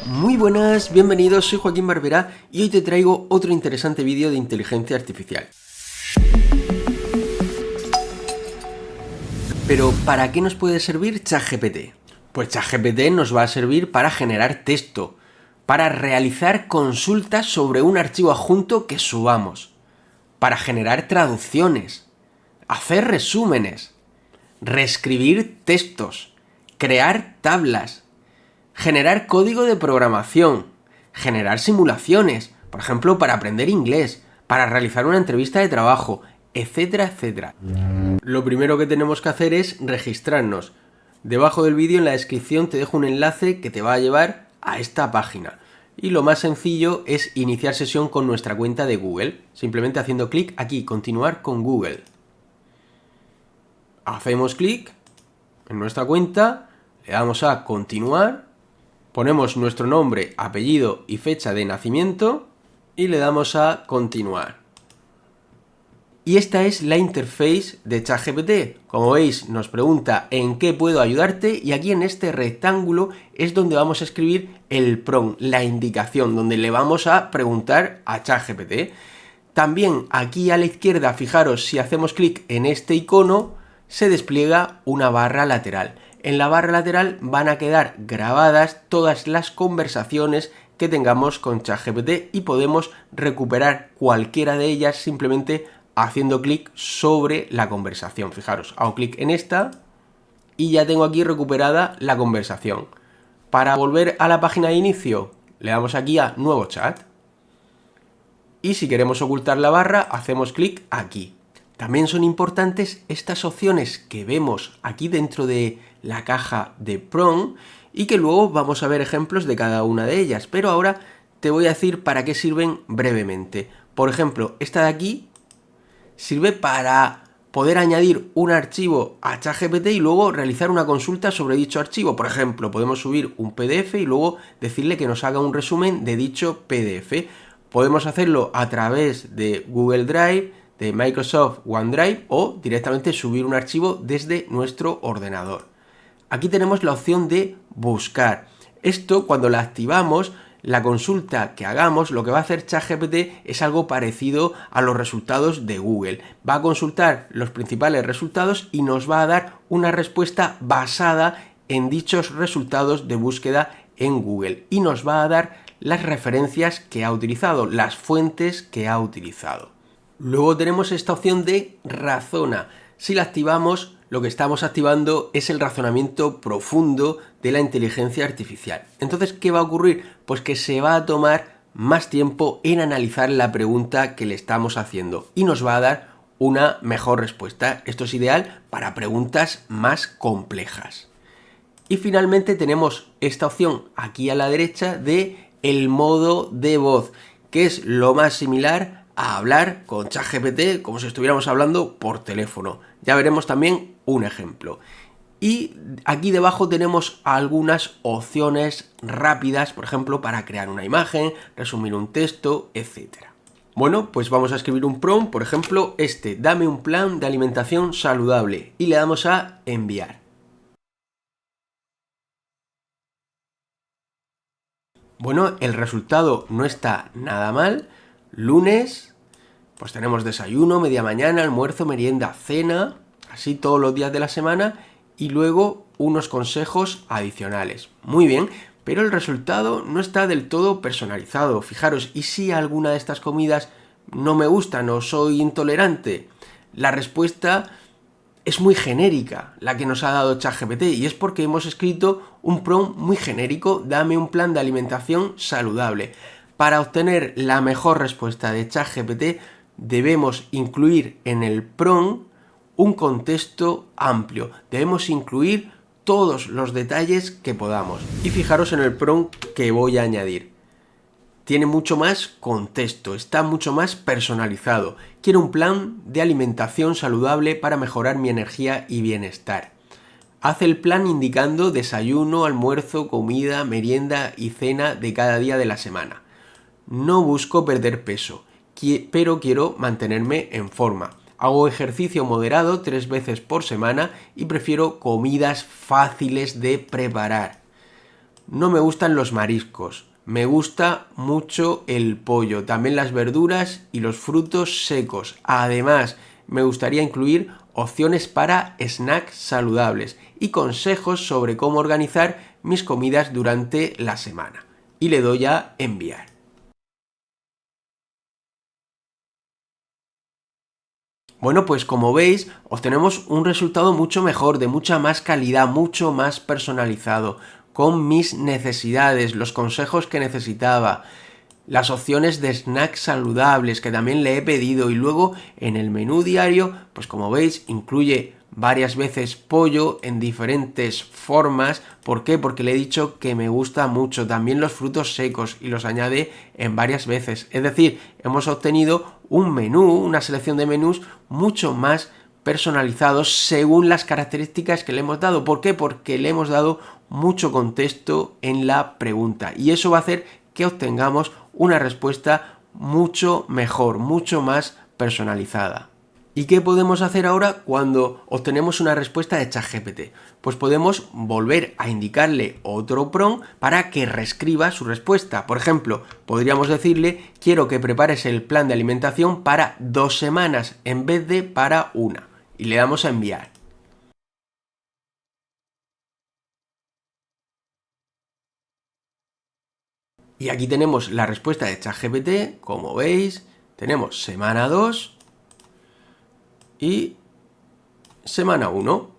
Muy buenas, bienvenidos, soy Joaquín Barberá y hoy te traigo otro interesante vídeo de inteligencia artificial. Pero, ¿para qué nos puede servir ChatGPT? Pues ChatGPT nos va a servir para generar texto, para realizar consultas sobre un archivo adjunto que subamos, para generar traducciones, hacer resúmenes, reescribir textos, crear tablas, generar código de programación, generar simulaciones, por ejemplo, para aprender inglés, para realizar una entrevista de trabajo, etcétera, etcétera. Lo primero que tenemos que hacer es registrarnos. Debajo del vídeo en la descripción te dejo un enlace que te va a llevar a esta página. Y lo más sencillo es iniciar sesión con nuestra cuenta de Google, simplemente haciendo clic aquí, continuar con Google. Hacemos clic en nuestra cuenta, le damos a continuar, ponemos nuestro nombre, apellido y fecha de nacimiento y le damos a continuar. Y esta es la interface de ChatGPT. Como veis, nos pregunta en qué puedo ayudarte y aquí en este rectángulo es donde vamos a escribir el prompt, la indicación, donde le vamos a preguntar a ChatGPT. También aquí a la izquierda, fijaros, si hacemos clic en este icono, se despliega una barra lateral. En la barra lateral van a quedar grabadas todas las conversaciones que tengamos con ChatGPT y podemos recuperar cualquiera de ellas simplemente haciendo clic sobre la conversación. Fijaros, hago clic en esta y ya tengo aquí recuperada la conversación. Para volver a la página de inicio, le damos aquí a nuevo chat. Y si queremos ocultar la barra, hacemos clic aquí. También son importantes estas opciones que vemos aquí dentro de la caja de prompt y que luego vamos a ver ejemplos de cada una de ellas. Pero ahora te voy a decir para qué sirven brevemente. Por ejemplo, esta de aquí sirve para poder añadir un archivo a ChatGPT y luego realizar una consulta sobre dicho archivo. Por ejemplo, podemos subir un PDF y luego decirle que nos haga un resumen de dicho PDF. Podemos hacerlo a través de Google Drive, de Microsoft OneDrive o directamente subir un archivo desde nuestro ordenador. Aquí tenemos la opción de buscar. Esto, cuando la activamos, la consulta que hagamos, lo que va a hacer ChatGPT es algo parecido a los resultados de Google. Va a consultar los principales resultados y nos va a dar una respuesta basada en dichos resultados de búsqueda en Google. Y nos va a dar las referencias que ha utilizado, las fuentes que ha utilizado. Luego tenemos esta opción de razona. Si la activamos, lo que estamos activando es el razonamiento profundo de la inteligencia artificial. Entonces, ¿qué va a ocurrir? Pues que se va a tomar más tiempo en analizar la pregunta que le estamos haciendo y nos va a dar una mejor respuesta. Esto es ideal para preguntas más complejas. Y finalmente tenemos esta opción aquí a la derecha de el modo de voz, que es lo más similar a hablar con ChatGPT como si estuviéramos hablando por teléfono. Ya veremos también un ejemplo. Y aquí debajo tenemos algunas opciones rápidas, por ejemplo, para crear una imagen, resumir un texto, etc. Bueno, pues vamos a escribir un prompt, por ejemplo, dame un plan de alimentación saludable y le damos a enviar. Bueno, el resultado no está nada mal. Lunes, pues tenemos desayuno, media mañana, almuerzo, merienda, cena, así todos los días de la semana y luego unos consejos adicionales. Muy bien, pero el resultado no está del todo personalizado. Fijaros, ¿y si alguna de estas comidas no me gustan o soy intolerante? La respuesta es muy genérica, la que nos ha dado ChatGPT, y es porque hemos escrito un prompt muy genérico, dame un plan de alimentación saludable. Para obtener la mejor respuesta de ChatGPT debemos incluir en el prompt un contexto amplio. Debemos incluir todos los detalles que podamos. Y fijaros en el prompt que voy a añadir. Tiene mucho más contexto, está mucho más personalizado. Quiero un plan de alimentación saludable para mejorar mi energía y bienestar. Haz el plan indicando desayuno, almuerzo, comida, merienda y cena de cada día de la semana. No busco perder peso, pero quiero mantenerme en forma. Hago ejercicio moderado 3 veces por semana y prefiero comidas fáciles de preparar. no me gustan los mariscos, me gusta mucho el pollo, también las verduras y los frutos secos. Además, me gustaría incluir opciones para snacks saludables y consejos sobre cómo organizar mis comidas durante la semana. Y le doy a enviar. Bueno, pues como veis, obtenemos un resultado mucho mejor, de mucha más calidad, mucho más personalizado, con mis necesidades, los consejos que necesitaba, las opciones de snacks saludables que también le he pedido, y luego en el menú diario, pues como veis, incluye varias veces pollo en diferentes formas. ¿Por qué? Porque le he dicho que me gusta mucho. También los frutos secos y los añade en varias veces. Es decir, hemos obtenido un menú, una selección de menús mucho más personalizados según las características que le hemos dado. ¿Por qué? Porque le hemos dado mucho contexto en la pregunta, y eso va a hacer que obtengamos una respuesta mucho mejor, mucho más personalizada. ¿Y qué podemos hacer ahora cuando obtenemos una respuesta de ChatGPT? Pues podemos volver a indicarle otro prompt para que reescriba su respuesta. Por ejemplo, podríamos decirle: quiero que prepares el plan de alimentación para 2 semanas en vez de para una. Y le damos a enviar. Y aquí tenemos la respuesta de ChatGPT. Como veis, tenemos semana 2 y semana 1.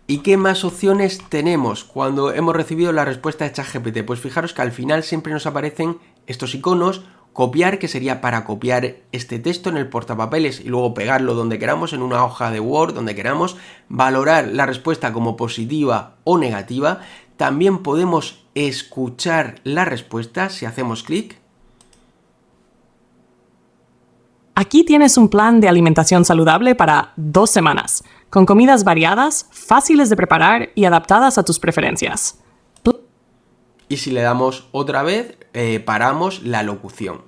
¿Y qué más opciones tenemos cuando hemos recibido la respuesta de ChatGPT? Pues fijaros que al final siempre nos aparecen estos iconos: copiar, que sería para copiar este texto en el portapapeles y luego pegarlo donde queramos, en una hoja de Word, donde queramos; valorar la respuesta como positiva o negativa. También podemos escuchar la respuesta si hacemos clic. Aquí tienes un plan de alimentación saludable para 2 semanas, con comidas variadas, fáciles de preparar y adaptadas a tus preferencias. Y si le damos otra vez, paramos la locución.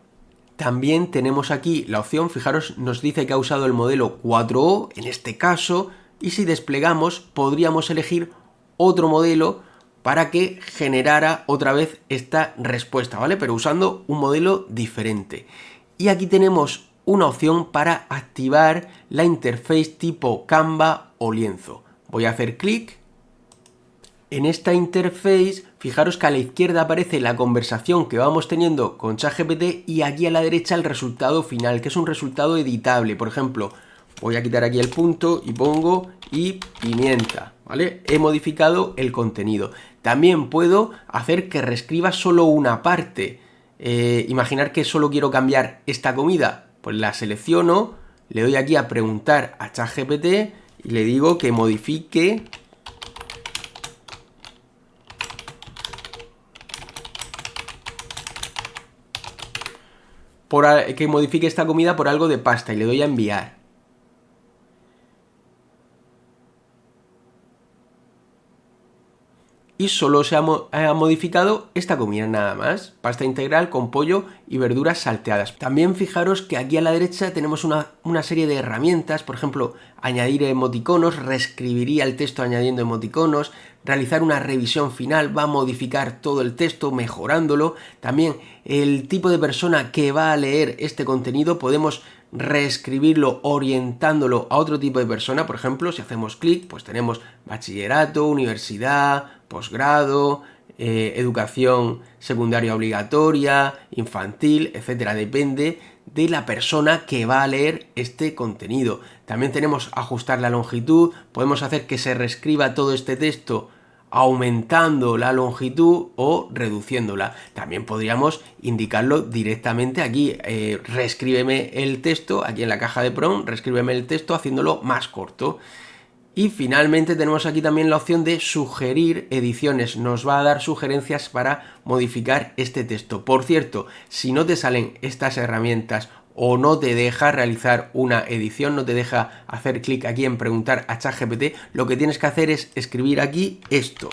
También tenemos aquí la opción, fijaros, nos dice que ha usado el modelo 4O en este caso, y si desplegamos podríamos elegir otro modelo para que generara otra vez esta respuesta, ¿vale? Pero usando un modelo diferente. Y aquí tenemos una opción para activar la interface tipo Canva o lienzo. Voy a hacer clic. En esta interface, fijaros que a la izquierda aparece la conversación que vamos teniendo con ChatGPT, y aquí a la derecha el resultado final, que es un resultado editable. Por ejemplo, voy a quitar aquí el punto y pongo "y pimienta", ¿vale? He modificado el contenido. También puedo hacer que reescriba solo una parte. Imaginar que solo quiero cambiar esta comida, pues la selecciono, le doy aquí a preguntar a ChatGPT y le digo que modifique esta comida por algo de pasta, y le doy a enviar. Y solo se ha modificado esta comida, nada más: pasta integral con pollo y verduras salteadas. También fijaros que aquí a la derecha tenemos una serie de herramientas. Por ejemplo, añadir emoticonos, reescribiría el texto añadiendo emoticonos; realizar una revisión final, va a modificar todo el texto mejorándolo. También el tipo de persona que va a leer este contenido, podemos reescribirlo orientándolo a otro tipo de persona. Por ejemplo, si hacemos clic, pues tenemos bachillerato, universidad, posgrado, educación secundaria obligatoria, infantil, etcétera. Depende de la persona que va a leer este contenido. También tenemos ajustar la longitud, podemos hacer que se reescriba todo este texto aumentando la longitud o reduciéndola. También podríamos indicarlo directamente aquí: reescríbeme el texto, aquí en la caja de prompt, reescríbeme el texto haciéndolo más corto. Y finalmente tenemos aquí también la opción de sugerir ediciones. Nos va a dar sugerencias para modificar este texto. Por cierto, si no te salen estas herramientas o no te deja realizar una edición, no te deja hacer clic aquí en preguntar a ChatGPT, lo que tienes que hacer es escribir aquí esto.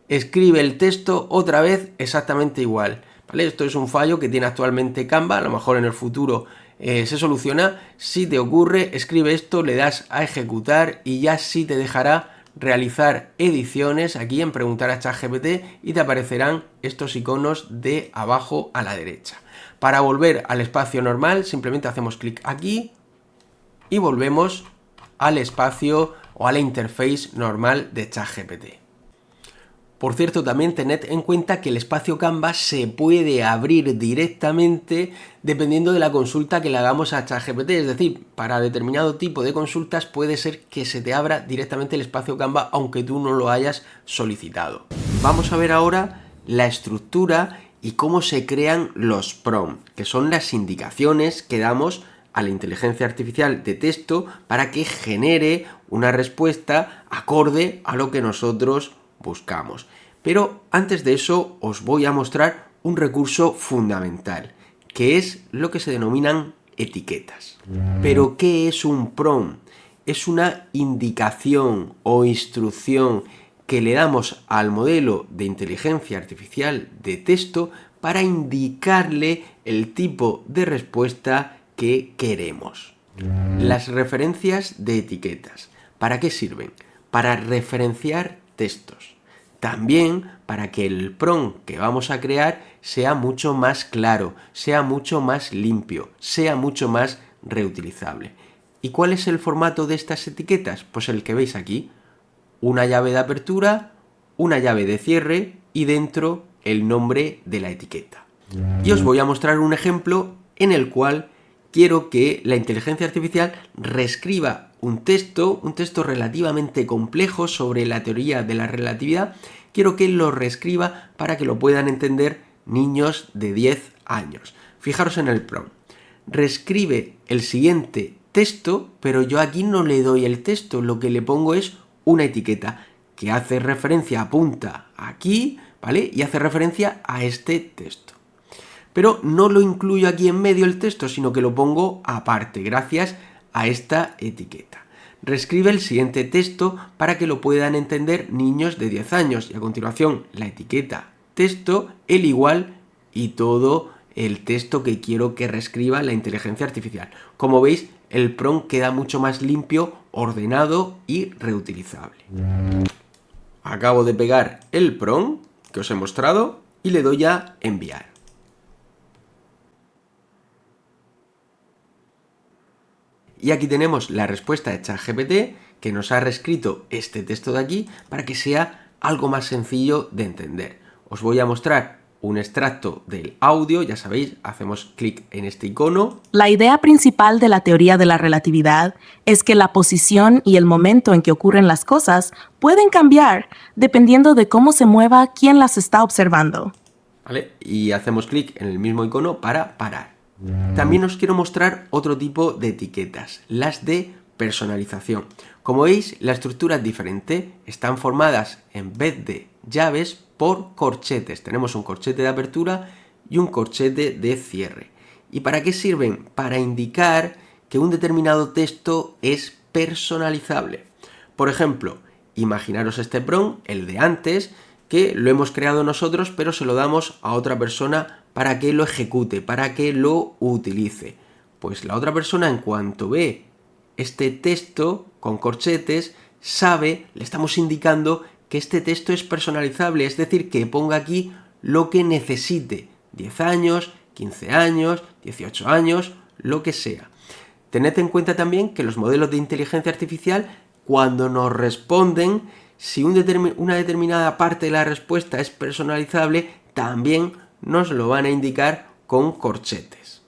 Escribe el texto otra vez exactamente igual, ¿vale? Esto es un fallo que tiene actualmente Canva, a lo mejor en el futuro se soluciona. Si te ocurre, escribe esto, le das a ejecutar y ya sí te dejará realizar ediciones aquí en preguntar a ChatGPT y te aparecerán estos iconos de abajo a la derecha. Para volver al espacio normal simplemente hacemos clic aquí y volvemos al espacio o a la interface normal de ChatGPT. Por cierto, también tened en cuenta que el espacio Canva se puede abrir directamente dependiendo de la consulta que le hagamos a ChatGPT. Es decir, para determinado tipo de consultas puede ser que se te abra directamente el espacio Canva aunque tú no lo hayas solicitado. Vamos a ver ahora la estructura y cómo se crean los prompts, que son las indicaciones que damos a la inteligencia artificial de texto para que genere una respuesta acorde a lo que nosotros buscamos. Pero antes de eso os voy a mostrar un recurso fundamental, que es lo que se denominan etiquetas. ¿Pero qué es un prompt? Es una indicación o instrucción que le damos al modelo de inteligencia artificial de texto para indicarle el tipo de respuesta que queremos. Las referencias de etiquetas. ¿Para qué sirven? Para referenciar textos. También para que el prompt que vamos a crear sea mucho más claro, sea mucho más limpio, sea mucho más reutilizable. ¿Y cuál es el formato de estas etiquetas? Pues el que veis aquí. Una llave de apertura, una llave de cierre y dentro el nombre de la etiqueta. Y os voy a mostrar un ejemplo en el cual quiero que la inteligencia artificial reescriba un texto relativamente complejo sobre la teoría de la relatividad. Quiero que lo reescriba para que lo puedan entender niños de 10 años. Fijaros en el prompt. Reescribe el siguiente texto, pero yo aquí no le doy el texto, lo que le pongo es una etiqueta que hace referencia, apunta aquí, ¿vale? Y hace referencia a este texto. Pero no lo incluyo aquí en medio el texto, sino que lo pongo aparte, gracias a esta etiqueta. Reescribe el siguiente texto para que lo puedan entender niños de 10 años. Y a continuación, la etiqueta texto, el igual y todo el texto que quiero que reescriba la inteligencia artificial. Como veis, el prompt queda mucho más limpio, ordenado y reutilizable. Acabo de pegar el prompt que os he mostrado y le doy a enviar. Y aquí tenemos la respuesta de ChatGPT que nos ha reescrito este texto de aquí para que sea algo más sencillo de entender. Os voy a mostrar un extracto del audio, ya sabéis, hacemos clic en este icono. La idea principal de la teoría de la relatividad es que la posición y el momento en que ocurren las cosas pueden cambiar dependiendo de cómo se mueva quien las está observando. ¿Vale? Y hacemos clic en el mismo icono para parar. También os quiero mostrar otro tipo de etiquetas, las de personalización. Como veis, la estructura es diferente, están formadas en vez de llaves por corchetes. Tenemos un corchete de apertura y un corchete de cierre. ¿Y para qué sirven? Para indicar que un determinado texto es personalizable. Por ejemplo, imaginaros este prompt, el de antes, que lo hemos creado nosotros, pero se lo damos a otra persona para que lo ejecute, para que lo utilice. Pues la otra persona, en cuanto ve este texto con corchetes, sabe, le estamos indicando que este texto es personalizable, es decir, que ponga aquí lo que necesite, 10 años, 15 años, 18 años, lo que sea. Tened en cuenta también que los modelos de inteligencia artificial, cuando nos responden, si una determinada parte de la respuesta es personalizable, también nos lo van a indicar con corchetes.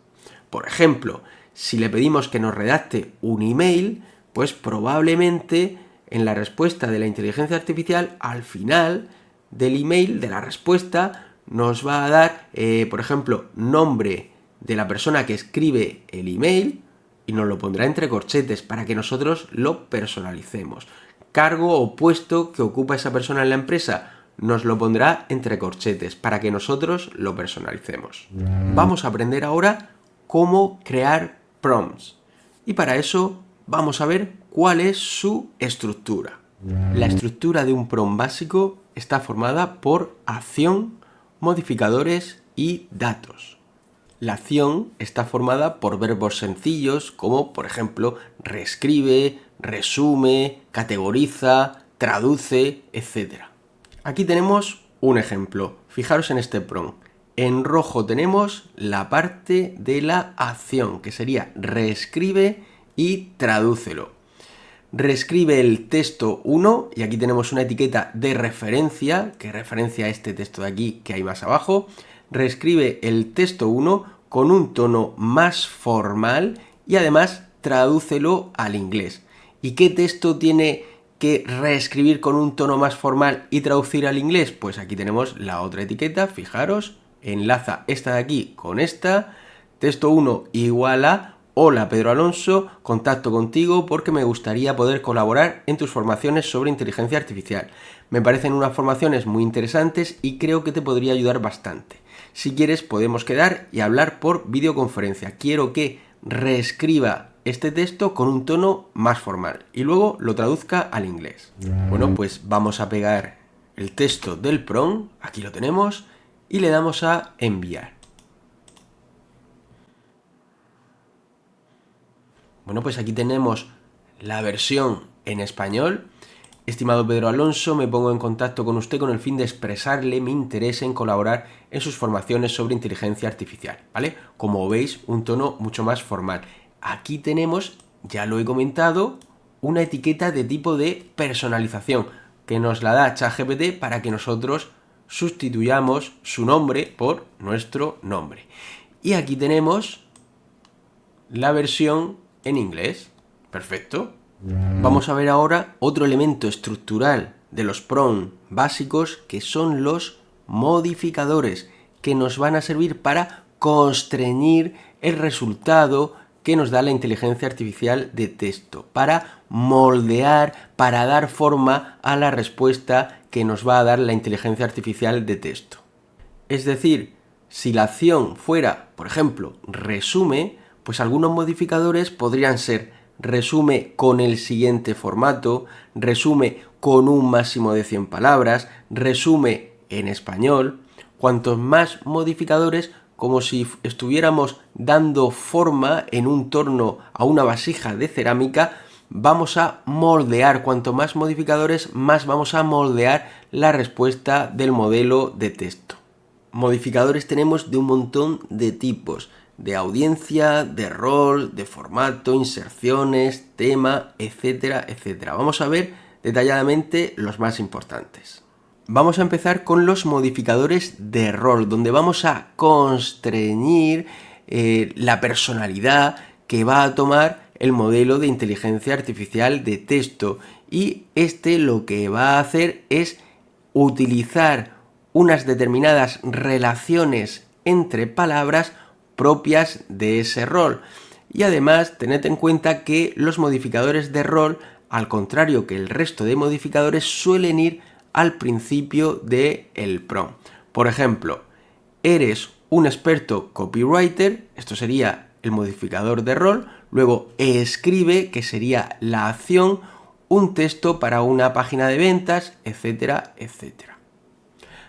Por ejemplo, si le pedimos que nos redacte un email, pues probablemente en la respuesta de la inteligencia artificial, al final del email, de la respuesta, nos va a dar, por ejemplo, nombre de la persona que escribe el email y nos lo pondrá entre corchetes para que nosotros lo personalicemos. Cargo o puesto que ocupa esa persona en la empresa, nos lo pondrá entre corchetes para que nosotros lo personalicemos. Vamos a aprender ahora cómo crear prompts. Y para eso vamos a ver cuál es su estructura. La estructura de un prompt básico está formada por acción, modificadores y datos. La acción está formada por verbos sencillos como, por ejemplo, reescribe, resume, categoriza, traduce, etc. Aquí tenemos un ejemplo. Fijaros en este prompt. En rojo tenemos la parte de la acción, que sería reescribe y tradúcelo. Reescribe el texto 1 y aquí tenemos una etiqueta de referencia que referencia a este texto de aquí que hay más abajo. Reescribe el texto 1 con un tono más formal y además tradúcelo al inglés. ¿Y qué texto tiene que reescribir con un tono más formal y traducir al inglés? Pues aquí tenemos la otra etiqueta, fijaros, enlaza esta de aquí con esta, texto 1 igual a hola Pedro Alonso, contacto contigo porque me gustaría poder colaborar en tus formaciones sobre inteligencia artificial. Me parecen unas formaciones muy interesantes y creo que te podría ayudar bastante. Si quieres podemos quedar y hablar por videoconferencia. Quiero que reescriba este texto con un tono más formal y luego lo traduzca al inglés. Bueno, pues vamos a pegar el texto del prompt, aquí lo tenemos, y le damos a enviar. Bueno, pues aquí tenemos la versión en español. Estimado Pedro Alonso, me pongo en contacto con usted con el fin de expresarle mi interés en colaborar en sus formaciones sobre inteligencia artificial, ¿vale? Como veis, un tono mucho más formal. Aquí tenemos, ya lo he comentado, una etiqueta de tipo de personalización que nos la da ChatGPT para que nosotros sustituyamos su nombre por nuestro nombre. Y aquí tenemos la versión en inglés. Perfecto. Vamos a ver ahora otro elemento estructural de los prompts básicos que son los modificadores que nos van a servir para constreñir el resultado que nos da la inteligencia artificial de texto, para moldear, para dar forma a la respuesta que nos va a dar la inteligencia artificial de texto. Es decir, si la acción fuera, por ejemplo, resume, pues algunos modificadores podrían ser resume con el siguiente formato, resume con un máximo de 100 palabras, resume en español. Cuantos más modificadores, como si estuviéramos dando forma en un torno a una vasija de cerámica, vamos a moldear. Cuanto más modificadores, más vamos a moldear la respuesta del modelo de texto. Modificadores tenemos de un montón de tipos, de audiencia, de rol, de formato, inserciones, tema, etcétera, etcétera. Vamos a ver detalladamente los más importantes. Vamos a empezar con los modificadores de rol, donde vamos a constreñir la personalidad que va a tomar el modelo de inteligencia artificial de texto. Y este lo que va a hacer es utilizar unas determinadas relaciones entre palabras propias de ese rol. Y además, tened en cuenta que los modificadores de rol, al contrario que el resto de modificadores, suelen ir al principio del prompt. Por ejemplo, eres un experto copywriter, esto sería el modificador de rol, luego escribe, que sería la acción, un texto para una página de ventas, etcétera, etcétera.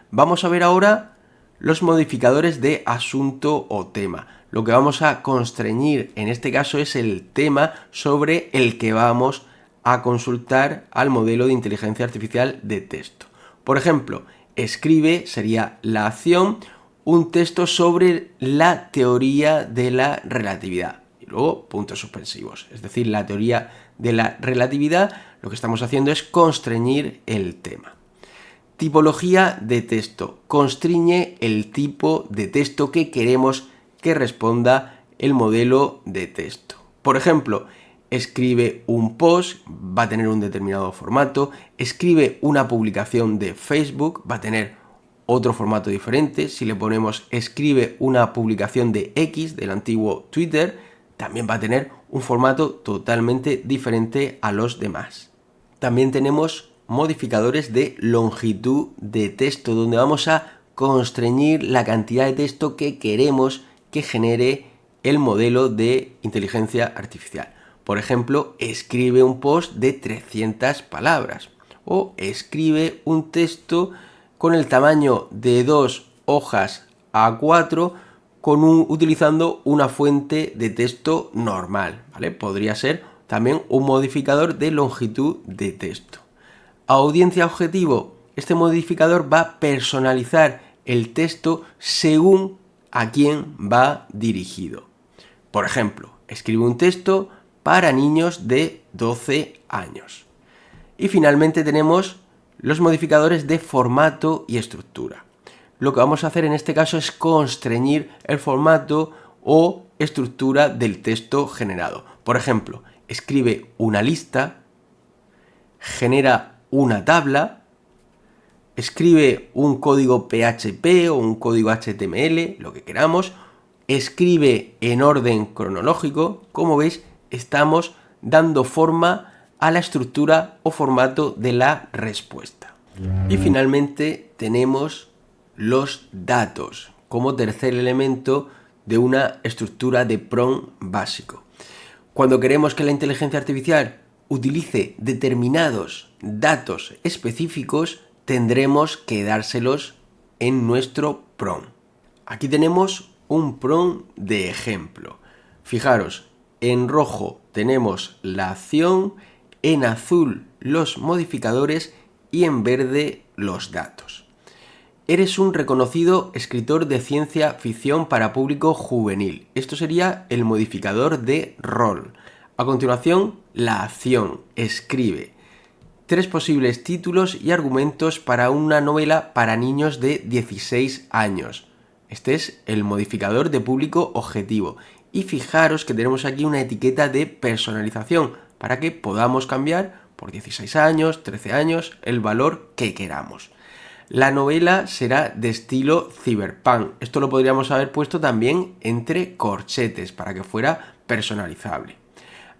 Vamos a ver ahora los modificadores de asunto o tema. Lo que vamos a constreñir en este caso es el tema sobre el que vamos a consultar al modelo de inteligencia artificial de texto. Por ejemplo, escribe sería la acción, un texto sobre la teoría de la relatividad. Y luego puntos suspensivos. Es decir, la teoría de la relatividad, lo que estamos haciendo es constreñir el tema. Tipología de texto. Constriñe el tipo de texto que queremos que responda el modelo de texto. Por ejemplo, escribe un post, va a tener un determinado formato. Escribe una publicación de Facebook, va a tener otro formato diferente. Si le ponemos escribe una publicación de X, del antiguo Twitter, también va a tener un formato totalmente diferente a los demás. También tenemos modificadores de longitud de texto, donde vamos a constreñir la cantidad de texto que queremos que genere el modelo de inteligencia artificial. Por ejemplo, escribe un post de 300 palabras o escribe un texto con el tamaño de 2 hojas A4 utilizando una fuente de texto normal, ¿vale? Podría ser también un modificador de longitud de texto. Audiencia objetivo. Este modificador va a personalizar el texto según a quién va dirigido. Por ejemplo, escribe un texto para niños de 12 años. Y finalmente tenemos los modificadores de formato y estructura. Lo que vamos a hacer en este caso es constreñir el formato o estructura del texto generado. Por ejemplo, escribe una lista, genera una tabla, escribe un código PHP o un código HTML, lo que queramos, escribe en orden cronológico. Como veis, estamos dando forma a la estructura o formato de la respuesta. Y finalmente tenemos los datos como tercer elemento de una estructura de prompt básico. Cuando queremos que la inteligencia artificial utilice determinados datos específicos, tendremos que dárselos en nuestro prompt. Aquí tenemos un prompt de ejemplo. Fijaros, en rojo tenemos la acción, en azul los modificadores y en verde los datos. Eres un reconocido escritor de ciencia ficción para público juvenil. Esto sería el modificador de rol. A continuación, la acción. Escribe 3 posibles títulos y argumentos para una novela para niños de 16 años. Este es el modificador de público objetivo. Y fijaros que tenemos aquí una etiqueta de personalización para que podamos cambiar por 16 años, 13 años, el valor que queramos. La novela será de estilo cyberpunk. Esto lo podríamos haber puesto también entre corchetes para que fuera personalizable.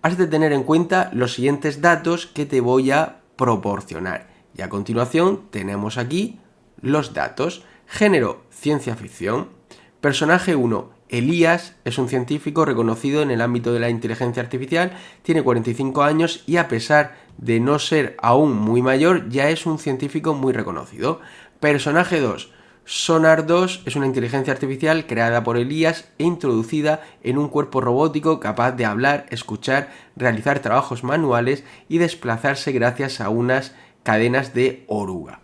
Has de tener en cuenta los siguientes datos que te voy a proporcionar. Y a continuación tenemos aquí los datos. Género, ciencia ficción. Personaje 1, Elías, es un científico reconocido en el ámbito de la inteligencia artificial, tiene 45 años y a pesar de no ser aún muy mayor, ya es un científico muy reconocido. Personaje 2, Sonar 2 es una inteligencia artificial creada por Elías e introducida en un cuerpo robótico capaz de hablar, escuchar, realizar trabajos manuales y desplazarse gracias a unas cadenas de oruga.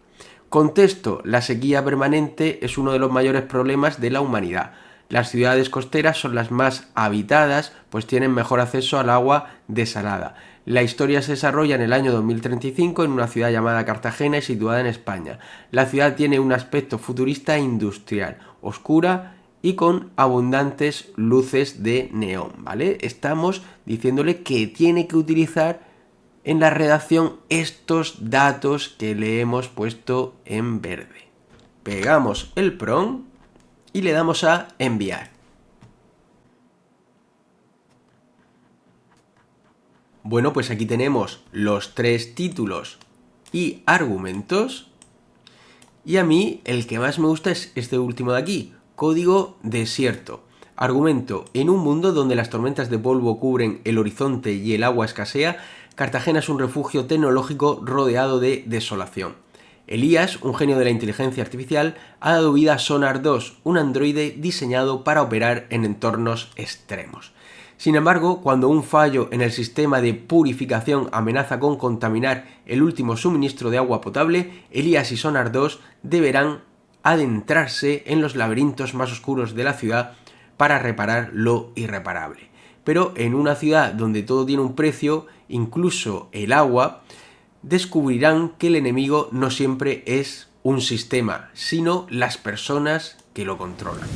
Contexto, la sequía permanente es uno de los mayores problemas de la humanidad. Las ciudades costeras son las más habitadas, pues tienen mejor acceso al agua desalada. La historia se desarrolla en el año 2035 en una ciudad llamada Cartagena y situada en España. La ciudad tiene un aspecto futurista e industrial, oscura y con abundantes luces de neón, ¿vale? Estamos diciéndole que tiene que utilizar en la redacción estos datos que le hemos puesto en verde. Pegamos el prompt y le damos a enviar. Bueno, pues aquí tenemos los 3 títulos y argumentos. Y a mí el que más me gusta es este último de aquí, código desierto. Argumento, en un mundo donde las tormentas de polvo cubren el horizonte y el agua escasea, Cartagena es un refugio tecnológico rodeado de desolación. Elías, un genio de la inteligencia artificial, ha dado vida a Sonar 2, un androide diseñado para operar en entornos extremos. Sin embargo, cuando un fallo en el sistema de purificación amenaza con contaminar el último suministro de agua potable, Elías y Sonar 2 deberán adentrarse en los laberintos más oscuros de la ciudad para reparar lo irreparable. Pero en una ciudad donde todo tiene un precio, incluso el agua, descubrirán que el enemigo no siempre es un sistema, sino las personas que lo controlan.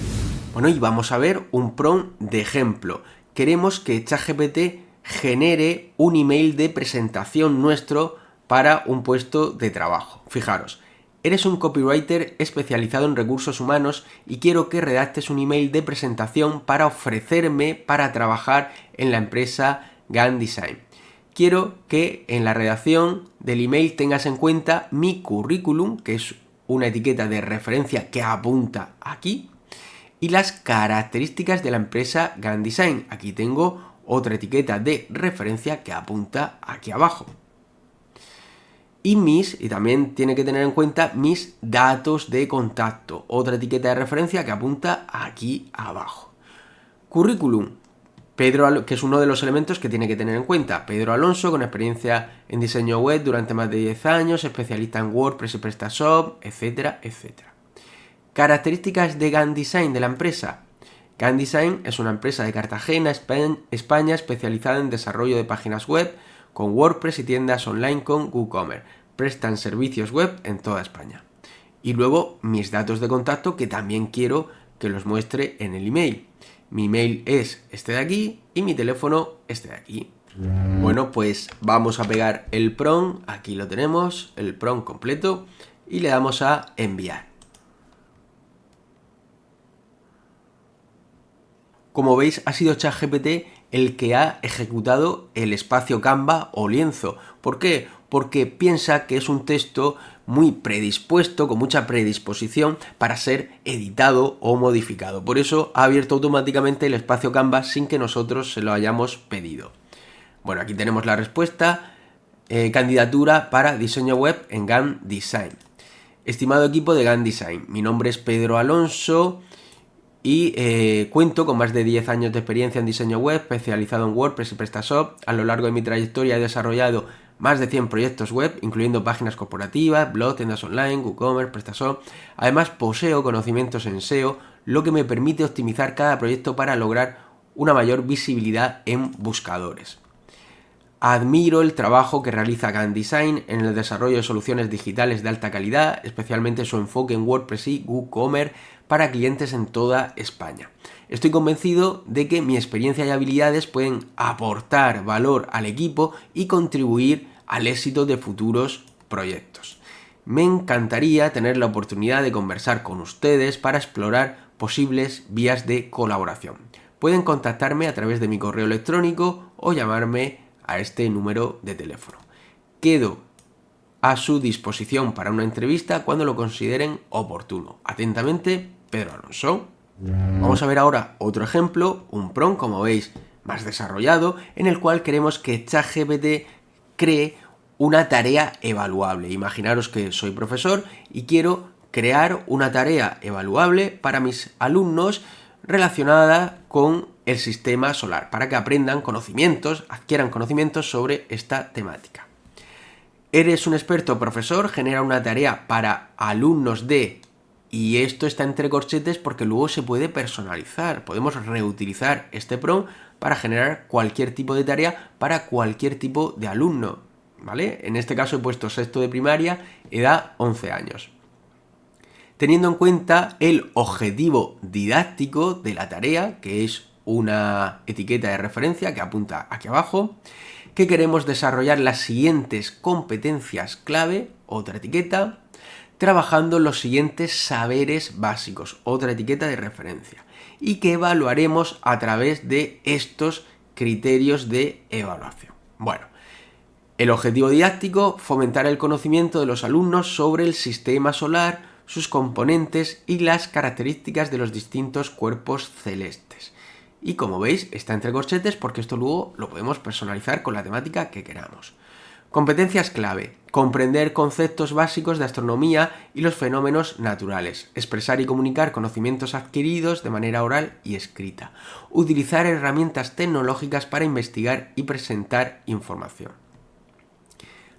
Bueno, y vamos a ver un prompt de ejemplo. Queremos que ChatGPT genere un email de presentación nuestro para un puesto de trabajo. Fijaros, eres un copywriter especializado en recursos humanos y quiero que redactes un email de presentación para ofrecerme para trabajar en la empresa GAN Design. Quiero que en la redacción del email tengas en cuenta mi currículum, que es una etiqueta de referencia que apunta aquí, y las características de la empresa GAN Design. Aquí tengo otra etiqueta de referencia que apunta aquí abajo. Y también tiene que tener en cuenta mis datos de contacto. Otra etiqueta de referencia que apunta aquí abajo. Currículum. Pedro, que es uno de los elementos que tiene que tener en cuenta. Pedro Alonso, con experiencia en diseño web durante más de 10 años, especialista en WordPress y PrestaShop, etcétera, etcétera. Características de GAN Design de la empresa. GAN Design es una empresa de Cartagena, España, especializada en desarrollo de páginas web con WordPress y tiendas online con WooCommerce. Prestan servicios web en toda España. Y luego mis datos de contacto, que también quiero que los muestre en el email. Mi email es este de aquí y mi teléfono este de aquí. Bueno, pues vamos a pegar el prompt, aquí lo tenemos, el prompt completo, y le damos a enviar. Como veis, ha sido ChatGPT el que ha ejecutado el espacio Canva o lienzo. ¿Por qué? Porque piensa que es un texto muy predispuesto, con mucha predisposición para ser editado o modificado. Por eso ha abierto automáticamente el espacio Canva sin que nosotros se lo hayamos pedido. Bueno, aquí tenemos la respuesta. Candidatura para diseño web en GAN Design. Estimado equipo de GAN Design, mi nombre es Pedro Alonso y cuento con más de 10 años de experiencia en diseño web, especializado en WordPress y PrestaShop. A lo largo de mi trayectoria he desarrollado más de 100 proyectos web, incluyendo páginas corporativas, blog, tiendas online, WooCommerce, PrestaShop. Además, poseo conocimientos en SEO, lo que me permite optimizar cada proyecto para lograr una mayor visibilidad en buscadores. Admiro el trabajo que realiza GAN Design en el desarrollo de soluciones digitales de alta calidad, especialmente su enfoque en WordPress y WooCommerce para clientes en toda España. Estoy convencido de que mi experiencia y habilidades pueden aportar valor al equipo y contribuir al éxito de futuros proyectos. Me encantaría tener la oportunidad de conversar con ustedes para explorar posibles vías de colaboración. Pueden contactarme a través de mi correo electrónico o llamarme a este número de teléfono. Quedo a su disposición para una entrevista cuando lo consideren oportuno. Atentamente, Pedro Alonso. Vamos a ver ahora otro ejemplo, un prompt, como veis, más desarrollado, en el cual queremos que ChatGPT cree una tarea evaluable. Imaginaros que soy profesor y quiero crear una tarea evaluable para mis alumnos relacionada con el sistema solar, para que aprendan conocimientos, adquieran conocimientos sobre esta temática. Eres un experto profesor, genera una tarea para alumnos de... Y esto está entre corchetes porque luego se puede personalizar. Podemos reutilizar este prompt para generar cualquier tipo de tarea para cualquier tipo de alumno, ¿vale? En este caso he puesto sexto de primaria, edad 11 años. Teniendo en cuenta el objetivo didáctico de la tarea, que es una etiqueta de referencia que apunta aquí abajo, que queremos desarrollar las siguientes competencias clave, otra etiqueta, trabajando los siguientes saberes básicos, otra etiqueta de referencia, y que evaluaremos a través de estos criterios de evaluación. Bueno, el objetivo didáctico, fomentar el conocimiento de los alumnos sobre el sistema solar, sus componentes y las características de los distintos cuerpos celestes. Y como veis, está entre corchetes porque esto luego lo podemos personalizar con la temática que queramos. Competencias clave. Comprender conceptos básicos de astronomía y los fenómenos naturales. Expresar y comunicar conocimientos adquiridos de manera oral y escrita. Utilizar herramientas tecnológicas para investigar y presentar información.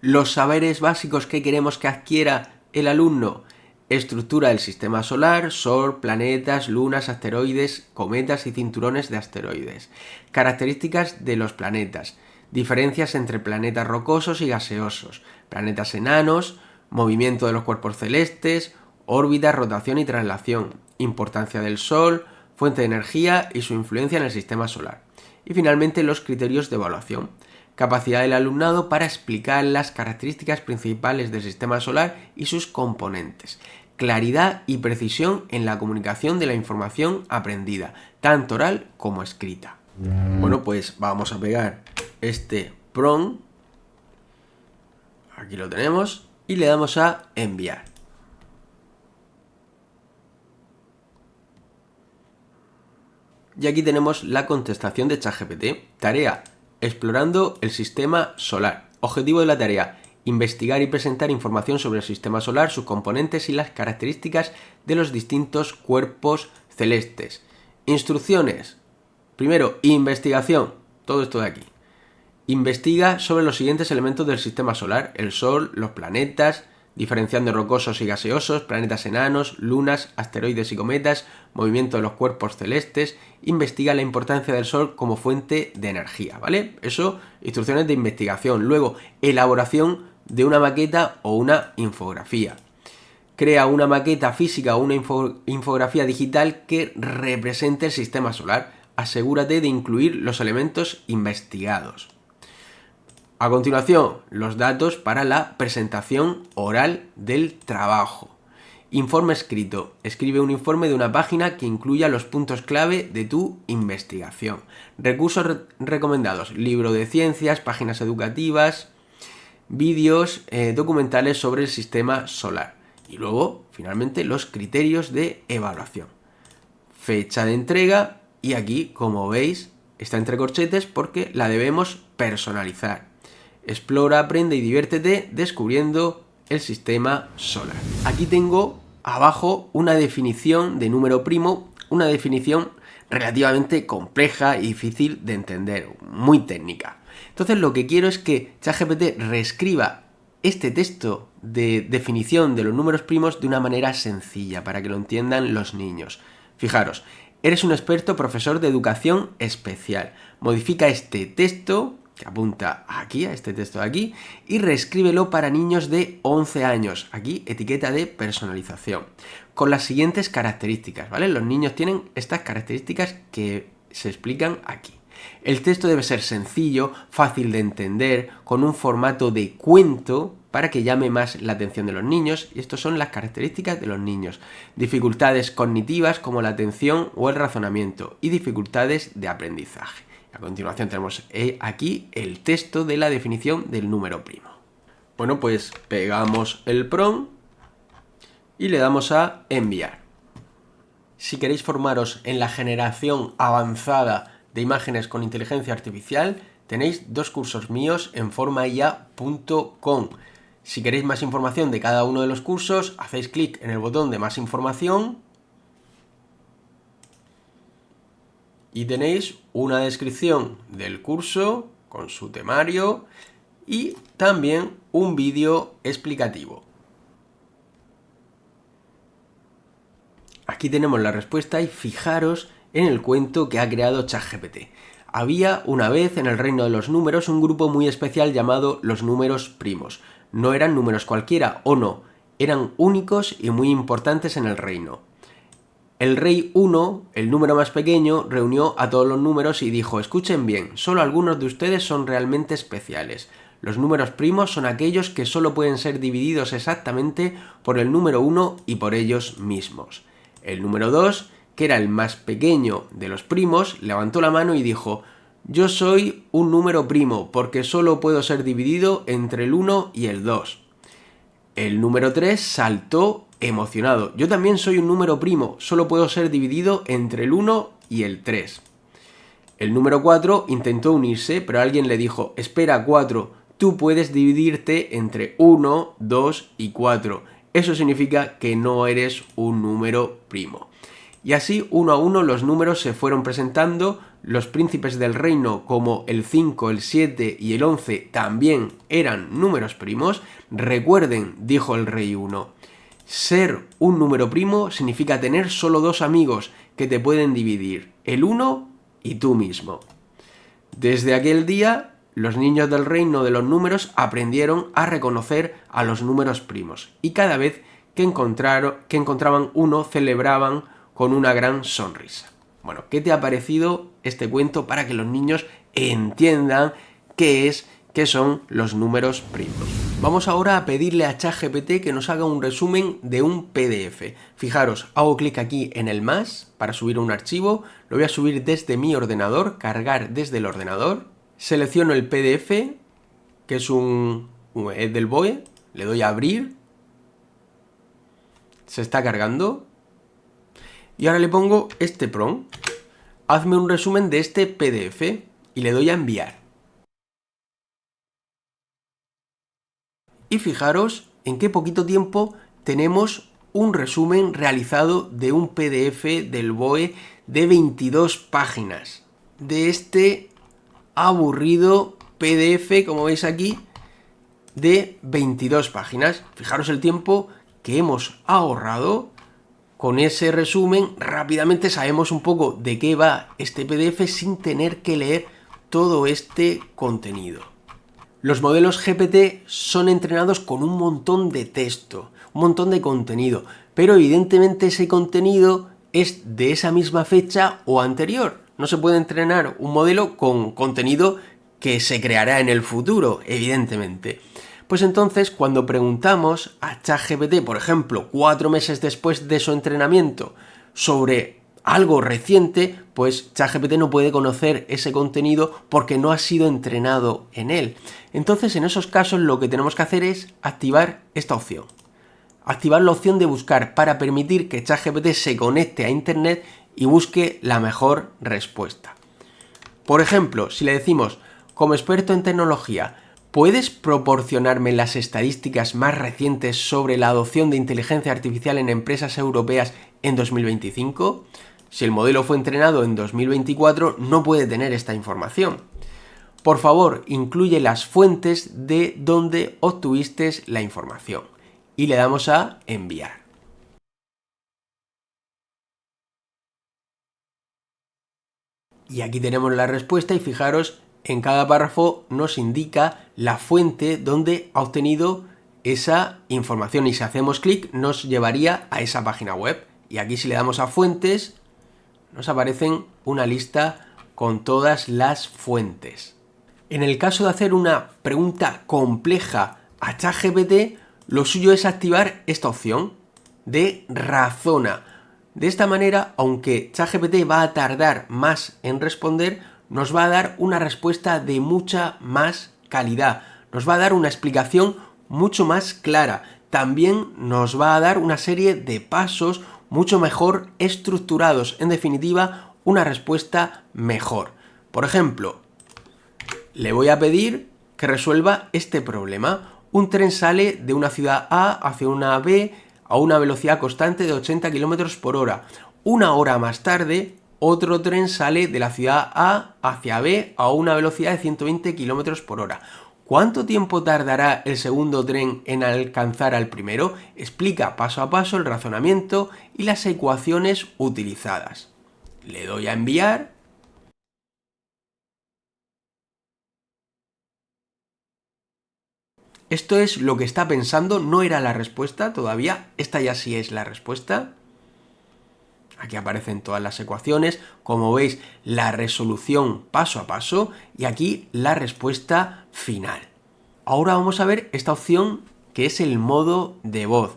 Los saberes básicos que queremos que adquiera el alumno. Estructura del sistema solar, Sol, planetas, lunas, asteroides, cometas y cinturones de asteroides. Características de los planetas. Diferencias entre planetas rocosos y gaseosos, planetas enanos, movimiento de los cuerpos celestes, órbita, rotación y traslación, importancia del Sol, fuente de energía y su influencia en el sistema solar. Y finalmente los criterios de evaluación. Capacidad del alumnado para explicar las características principales del sistema solar y sus componentes. Claridad y precisión en la comunicación de la información aprendida, tanto oral como escrita. Bueno, pues vamos a pegar este prompt, aquí lo tenemos, y le damos a enviar. Y aquí tenemos la contestación de ChatGPT. Tarea: explorando el sistema solar. Objetivo de la tarea: investigar y presentar información sobre el sistema solar, sus componentes y las características de los distintos cuerpos celestes. Instrucciones: Primero, investigación. Todo esto de aquí. Investiga sobre los siguientes elementos del sistema solar: el Sol, los planetas, diferenciando rocosos y gaseosos, planetas enanos, lunas, asteroides y cometas, movimiento de los cuerpos celestes. Investiga la importancia del Sol como fuente de energía, ¿vale? Eso, instrucciones de investigación. Luego, elaboración de una maqueta o una infografía. Crea una maqueta física o una infografía digital que represente el sistema solar. Asegúrate de incluir los elementos investigados. A continuación, los datos para la presentación oral del trabajo. Informe escrito. Escribe un informe de una página que incluya los puntos clave de tu investigación. Recursos recomendados. Libro de ciencias, páginas educativas, vídeos, documentales sobre el sistema solar. Y luego, finalmente, los criterios de evaluación. Fecha de entrega. Y aquí, como veis, está entre corchetes porque la debemos personalizar. Explora, aprende y diviértete descubriendo el sistema solar. Aquí tengo abajo una definición de número primo, una definición relativamente compleja y difícil de entender, muy técnica. Entonces lo que quiero es que ChatGPT reescriba este texto de definición de los números primos de una manera sencilla para que lo entiendan los niños. Fijaros, eres un experto profesor de educación especial. Modifica este texto que apunta aquí, a este texto de aquí, y reescríbelo para niños de 11 años. Aquí, etiqueta de personalización. Con las siguientes características, ¿vale? Los niños tienen estas características que se explican aquí. El texto debe ser sencillo, fácil de entender, con un formato de cuento para que llame más la atención de los niños, y estas son las características de los niños. Dificultades cognitivas como la atención o el razonamiento, y dificultades de aprendizaje. A continuación tenemos aquí el texto de la definición del número primo. Bueno, pues pegamos el prompt y le damos a enviar. Si queréis formaros en la generación avanzada de imágenes con inteligencia artificial, tenéis 2 cursos míos en formaia.com. Si queréis más información de cada uno de los cursos, hacéis clic en el botón de más información y tenéis una descripción del curso con su temario y también un vídeo explicativo. Aquí tenemos la respuesta y fijaros en el cuento que ha creado ChatGPT. Había una vez en el reino de los números un grupo muy especial llamado los números primos. No eran números cualquiera, o no, eran únicos y muy importantes en el reino. El rey 1, el número más pequeño, reunió a todos los números y dijo: escuchen bien, solo algunos de ustedes son realmente especiales. Los números primos son aquellos que solo pueden ser divididos exactamente por el número 1 y por ellos mismos. El número 2, que era el más pequeño de los primos, levantó la mano y dijo: yo soy un número primo porque solo puedo ser dividido entre el 1 y el 2. El número 3 saltó emocionado: yo también soy un número primo, solo puedo ser dividido entre el 1 y el 3. El número 4 intentó unirse, pero alguien le dijo: espera, 4, tú puedes dividirte entre 1, 2 y 4. Eso significa que no eres un número primo. Y así, uno a uno, los números se fueron presentando. Los príncipes del reino, como el 5, el 7 y el 11, también eran números primos. Recuerden, dijo el rey 1, ser un número primo significa tener solo 2 amigos que te pueden dividir, el 1 y tú mismo. Desde aquel día, los niños del reino de los números aprendieron a reconocer a los números primos y cada vez que encontraban uno celebraban con una gran sonrisa. Bueno, ¿qué te ha parecido este cuento para que los niños entiendan qué son los números primos? Vamos ahora a pedirle a ChatGPT que nos haga un resumen de un PDF. Fijaros, hago clic aquí en el más para subir un archivo, lo voy a subir desde mi ordenador, cargar desde el ordenador, selecciono el PDF, que es del BOE, le doy a abrir, se está cargando, y ahora le pongo este prompt: hazme un resumen de este PDF, y le doy a enviar. Y fijaros en qué poquito tiempo tenemos un resumen realizado de un PDF del BOE de 22 páginas. de este aburrido PDF, como veis aquí, de 22 páginas. Fijaros el tiempo que hemos ahorrado. Con ese resumen rápidamente sabemos un poco de qué va este PDF sin tener que leer todo este contenido. Los modelos GPT son entrenados con un montón de texto, un montón de contenido, pero evidentemente ese contenido es de esa misma fecha o anterior. No se puede entrenar un modelo con contenido que se creará en el futuro, evidentemente. Pues entonces, cuando preguntamos a ChatGPT, por ejemplo, 4 meses después de su entrenamiento, sobre algo reciente, pues ChatGPT no puede conocer ese contenido porque no ha sido entrenado en él. Entonces, en esos casos, lo que tenemos que hacer es activar esta opción. Activar la opción de buscar para permitir que ChatGPT se conecte a Internet y busque la mejor respuesta. Por ejemplo, si le decimos, como experto en tecnología, ¿puedes proporcionarme las estadísticas más recientes sobre la adopción de inteligencia artificial en empresas europeas en 2025? Si el modelo fue entrenado en 2024, no puede tener esta información. Por favor, incluye las fuentes de donde obtuviste la información. Y le damos a enviar. Y aquí tenemos la respuesta y fijaros, en cada párrafo nos indica la fuente donde ha obtenido esa información y si hacemos clic nos llevaría a esa página web. Y aquí si le damos a fuentes nos aparecen una lista con todas las fuentes. En el caso de hacer una pregunta compleja a ChatGPT, lo suyo es activar esta opción de razona. De esta manera, aunque ChatGPT va a tardar más en responder, nos va a dar una respuesta de mucha más calidad. Nos va a dar una explicación mucho más clara. También nos va a dar una serie de pasos mucho mejor estructurados. En definitiva, una respuesta mejor. Por ejemplo, le voy a pedir que resuelva este problema. Un tren sale de una ciudad A hacia una B a una velocidad constante de 80 km por hora. Una hora más tarde, otro tren sale de la ciudad A hacia B a una velocidad de 120 km por hora. ¿Cuánto tiempo tardará el segundo tren en alcanzar al primero? Explica paso a paso el razonamiento y las ecuaciones utilizadas. Le doy a enviar. Esto es lo que está pensando, no era la respuesta todavía, esta ya sí es la respuesta. Aquí aparecen todas las ecuaciones, como veis la resolución paso a paso y aquí la respuesta final. Ahora vamos a ver esta opción que es el modo de voz.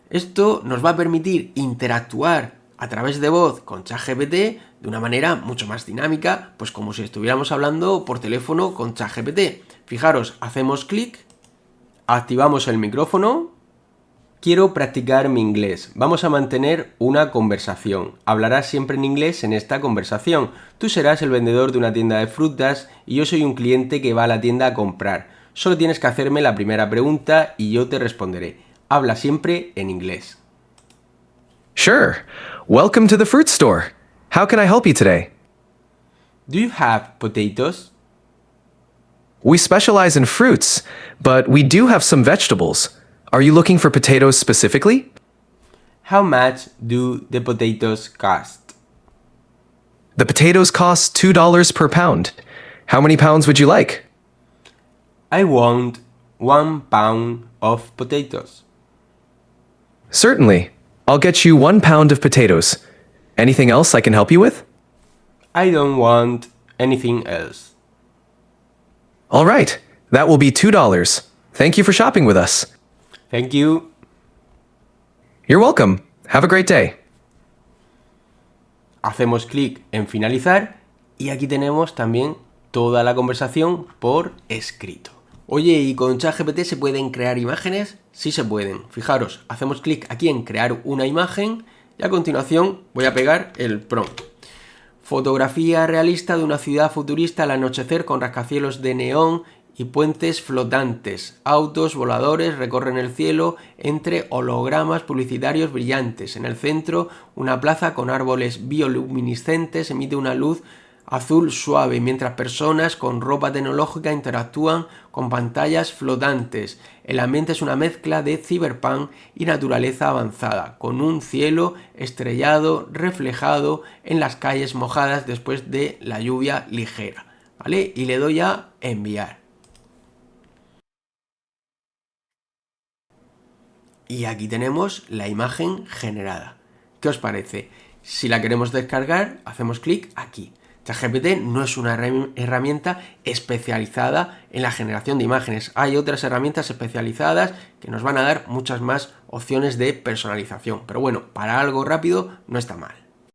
Esto nos va a permitir interactuar a través de voz con ChatGPT de una manera mucho más dinámica, pues como si estuviéramos hablando por teléfono con ChatGPT. Fijaros, hacemos clic, activamos el micrófono. Quiero practicar mi inglés. Vamos a mantener una conversación. Hablarás siempre en inglés en esta conversación. Tú serás el vendedor de una tienda de frutas y yo soy un cliente que va a la tienda a comprar. Solo tienes que hacerme la primera pregunta y yo te responderé. Habla siempre en inglés. Sure. Welcome to the fruit store. How can I help you today? Do you have potatoes? We specialize in fruits, but we do have some vegetables. Are you looking for potatoes specifically? How much do the potatoes cost? The potatoes cost $2 per pound. How many pounds would you like? I want 1 pound of potatoes. Certainly. I'll get you 1 pound of potatoes. Anything else I can help you with? I don't want anything else. All right. That will be $2. Thank you for shopping with us. Thank you. You're welcome. Have a great day. Hacemos clic en finalizar y aquí tenemos también toda la conversación por escrito. Oye, ¿y con ChatGPT se pueden crear imágenes? Sí se pueden. Fijaros, hacemos clic aquí en crear una imagen y a continuación voy a pegar el prompt. Fotografía realista de una ciudad futurista al anochecer con rascacielos de neón y puentes flotantes. Autos voladores recorren el cielo entre hologramas publicitarios brillantes. En el centro, una plaza con árboles bioluminiscentes emite una luz azul suave, mientras personas con ropa tecnológica interactúan con pantallas flotantes. El ambiente es una mezcla de cyberpunk y naturaleza avanzada, con un cielo estrellado reflejado en las calles mojadas después de la lluvia ligera, ¿vale? Y le doy a enviar. Y aquí tenemos la imagen generada. ¿Qué os parece? Si la queremos descargar, hacemos clic aquí. ChatGPT no es una herramienta especializada en la generación de imágenes. Hay otras herramientas especializadas que nos van a dar muchas más opciones de personalización. Pero bueno, para algo rápido no está mal.